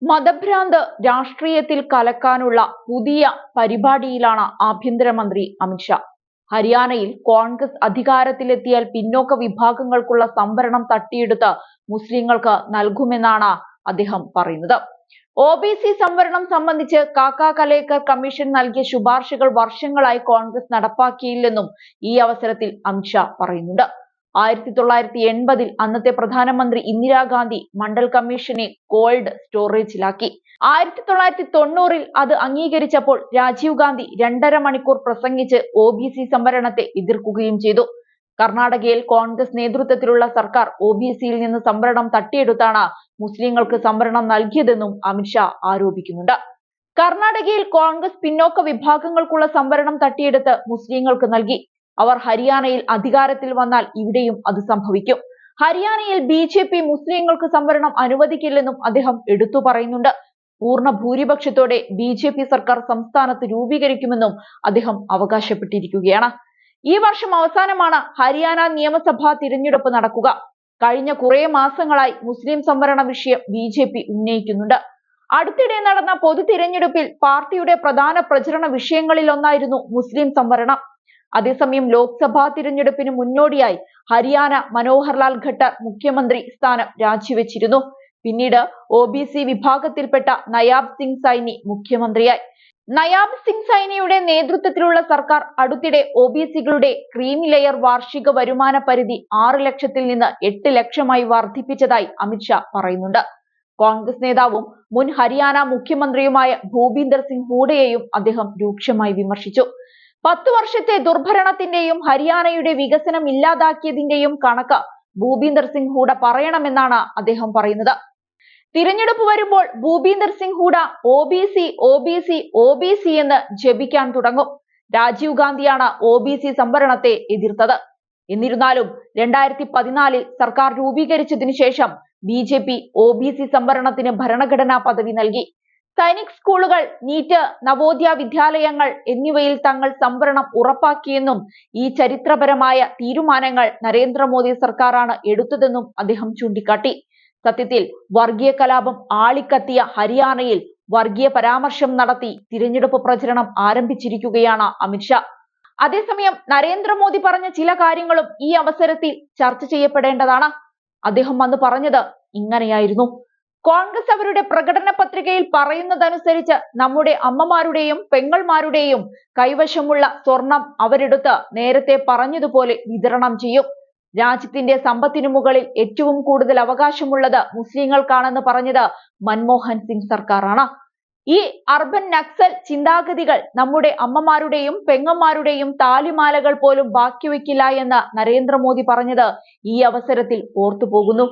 മതഭ്രാന്ത് രാഷ്ട്രീയത്തിൽ കലക്കാനുള്ള പുതിയ പരിപാടിയിലാണ് ആഭ്യന്തരമന്ത്രി അമിത്ഷാ. ഹരിയാനയിൽ കോൺഗ്രസ് അധികാരത്തിലെത്തിയാൽ പിന്നോക്ക വിഭാഗങ്ങൾക്കുള്ള സംവരണം തട്ടിയെടുത്ത് മുസ്ലിങ്ങൾക്ക് നൽകുമെന്നാണ് അദ്ദേഹം പറയുന്നത്. OBC സംവരണം സംബന്ധിച്ച് കാക്ക കലേക്കർ കമ്മീഷൻ നൽകിയ ശുപാർശകൾ വർഷങ്ങളായി കോൺഗ്രസ് നടപ്പാക്കിയില്ലെന്നും ഈ അവസരത്തിൽ അമിത്ഷാ പറയുന്നുണ്ട്. 1980 അന്നത്തെ പ്രധാനമന്ത്രി ഇന്ദിരാഗാന്ധി മണ്ഡൽ കമ്മീഷനെ കോൾഡ് സ്റ്റോറേജിലാക്കി. 1990 അത് അംഗീകരിച്ചപ്പോൾ രാജീവ് ഗാന്ധി 2.5 മണിക്കൂർ പ്രസംഗിച്ച് OBC സംവരണത്തെ എതിർക്കുകയും ചെയ്തു. കർണാടകയിൽ കോൺഗ്രസ് നേതൃത്വത്തിലുള്ള സർക്കാർ OBCയിൽ നിന്ന് സംവരണം തട്ടിയെടുത്താണ് മുസ്ലിങ്ങൾക്ക് സംവരണം നൽകിയതെന്നും അമിത്ഷാ ആരോപിക്കുന്നുണ്ട്. കർണാടകയിൽ കോൺഗ്രസ് പിന്നോക്ക വിഭാഗങ്ങൾക്കുള്ള സംവരണം തട്ടിയെടുത്ത് മുസ്ലിങ്ങൾക്ക് നൽകി. അവർ ഹരിയാനയിൽ അധികാരത്തിൽ വന്നാൽ ഇവിടെയും അത് സംഭവിക്കും. ഹരിയാനയിൽ BJP മുസ്ലിങ്ങൾക്ക് സംവരണം അനുവദിക്കില്ലെന്നും അദ്ദേഹം എടുത്തു പറയുന്നുണ്ട്. പൂർണ്ണ ഭൂരിപക്ഷത്തോടെ BJP സർക്കാർ സംസ്ഥാനത്ത് രൂപീകരിക്കുമെന്നും അദ്ദേഹം അവകാശപ്പെട്ടിരിക്കുകയാണ്. ഈ വർഷം അവസാനമാണ് ഹരിയാന നിയമസഭാ തിരഞ്ഞെടുപ്പ് നടക്കുക. കഴിഞ്ഞ കുറെ മാസങ്ങളായി മുസ്ലിം സംവരണ വിഷയം BJP ഉന്നയിക്കുന്നുണ്ട്. അടുത്തിടെ നടന്ന പൊതു തിരഞ്ഞെടുപ്പിൽ പാർട്ടിയുടെ പ്രധാന പ്രചരണ വിഷയങ്ങളിലൊന്നായിരുന്നു മുസ്ലിം സംവരണം. അതേസമയം ലോക്സഭാ തിരഞ്ഞെടുപ്പിന് മുന്നോടിയായി ഹരിയാന മനോഹർലാൽ ഖട്ടർ മുഖ്യമന്ത്രി സ്ഥാനം രാജിവെച്ചിരുന്നു. പിന്നീട് OBC വിഭാഗത്തിൽപ്പെട്ട നയാബ് സിംഗ് സൈനി മുഖ്യമന്ത്രിയായി. നയാബ് സിംഗ് സൈനിയുടെ നേതൃത്വത്തിലുള്ള സർക്കാർ അടുത്തിടെ OBCകളുടെ ക്രീമി ലെയർ വാർഷിക വരുമാന പരിധി 6 ലക്ഷത്തിൽ നിന്ന് 8 ലക്ഷമായി വർദ്ധിപ്പിച്ചതായി അമിത്ഷാ പറയുന്നുണ്ട്. കോൺഗ്രസ് നേതാവും മുൻ ഹരിയാന മുഖ്യമന്ത്രിയുമായ ഭൂപീന്ദർ സിംഗ് ഹൂഡയെയും അദ്ദേഹം രൂക്ഷമായി വിമർശിച്ചു. 10 വർഷത്തെ ദുർഭരണത്തിന്റെയും ഹരിയാനയുടെ വികസനം ഇല്ലാതാക്കിയതിന്റെയും കണക്ക് ഭൂപീന്ദർ സിംഗ് ഹൂഡ പറയണമെന്നാണ് അദ്ദേഹം പറയുന്നത്. തിരഞ്ഞെടുപ്പ് വരുമ്പോൾ ഭൂപീന്ദർ സിംഗ് ഹൂഡ OBC എന്ന് ജപിക്കാൻ തുടങ്ങും. രാജീവ് ഗാന്ധിയാണ് OBC സംവരണത്തെ എതിർത്തത്. എന്നിരുന്നാലും 2014 സർക്കാർ രൂപീകരിച്ചതിനു ശേഷം BJP OBC സംവരണത്തിന് ഭരണഘടനാ പദവി നൽകി. സൈനിക് സ്കൂളുകൾ, നീറ്റ്, നവോദയ വിദ്യാലയങ്ങൾ എന്നിവയിൽ തങ്ങൾ സംവരണം ഉറപ്പാക്കിയെന്നും ഈ ചരിത്രപരമായ തീരുമാനങ്ങൾ നരേന്ദ്രമോദി സർക്കാരാണ് എടുത്തതെന്നും അദ്ദേഹം ചൂണ്ടിക്കാട്ടി. സത്യത്തിൽ വർഗീയ കലാപം ആളിക്കത്തിയ ഹരിയാനയിൽ വർഗീയ പരാമർശം നടത്തി തിരഞ്ഞെടുപ്പ് പ്രചരണം ആരംഭിച്ചിരിക്കുകയാണ് അമിത്ഷാ. അതേസമയം നരേന്ദ്രമോദി പറഞ്ഞ ചില കാര്യങ്ങളും ഈ അവസരത്തിൽ ചർച്ച ചെയ്യപ്പെടേണ്ടതാണ്. അദ്ദേഹം അന്ന് പറഞ്ഞത് ഇങ്ങനെയായിരുന്നു: കോൺഗ്രസ് അവരുടെ പ്രകടന പത്രികയിൽ പറയുന്നതനുസരിച്ച് നമ്മുടെ അമ്മമാരുടെയും പെങ്ങൾമാരുടെയും കൈവശമുള്ള സ്വർണം അവരെടുത്ത് നേരത്തെ പറഞ്ഞതുപോലെ വിതരണം ചെയ്യും. രാജ്യത്തിന്റെ സമ്പത്തിനു മുകളിൽ ഏറ്റവും കൂടുതൽ അവകാശമുള്ളത് മുസ്ലിങ്ങൾക്കാണെന്ന് പറഞ്ഞത് മൻമോഹൻ സിംഗ് സർക്കാരാണ്. ഈ അർബൻ നക്സൽ ചിന്താഗതികൾ നമ്മുടെ അമ്മമാരുടെയും പെങ്ങന്മാരുടെയും താലിമാലകൾ പോലും ബാക്കി വയ്ക്കില്ല എന്ന് നരേന്ദ്രമോദി പറഞ്ഞത് ഈ അവസരത്തിൽ ഓർത്തുപോകുന്നു.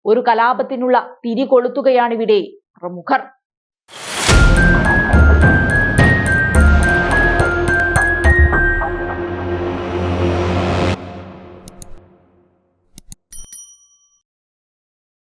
ഒരു കലാപത്തിനുള്ള തിരികൊളുത്തുകയാണിവിടെ പ്രമുഖർ.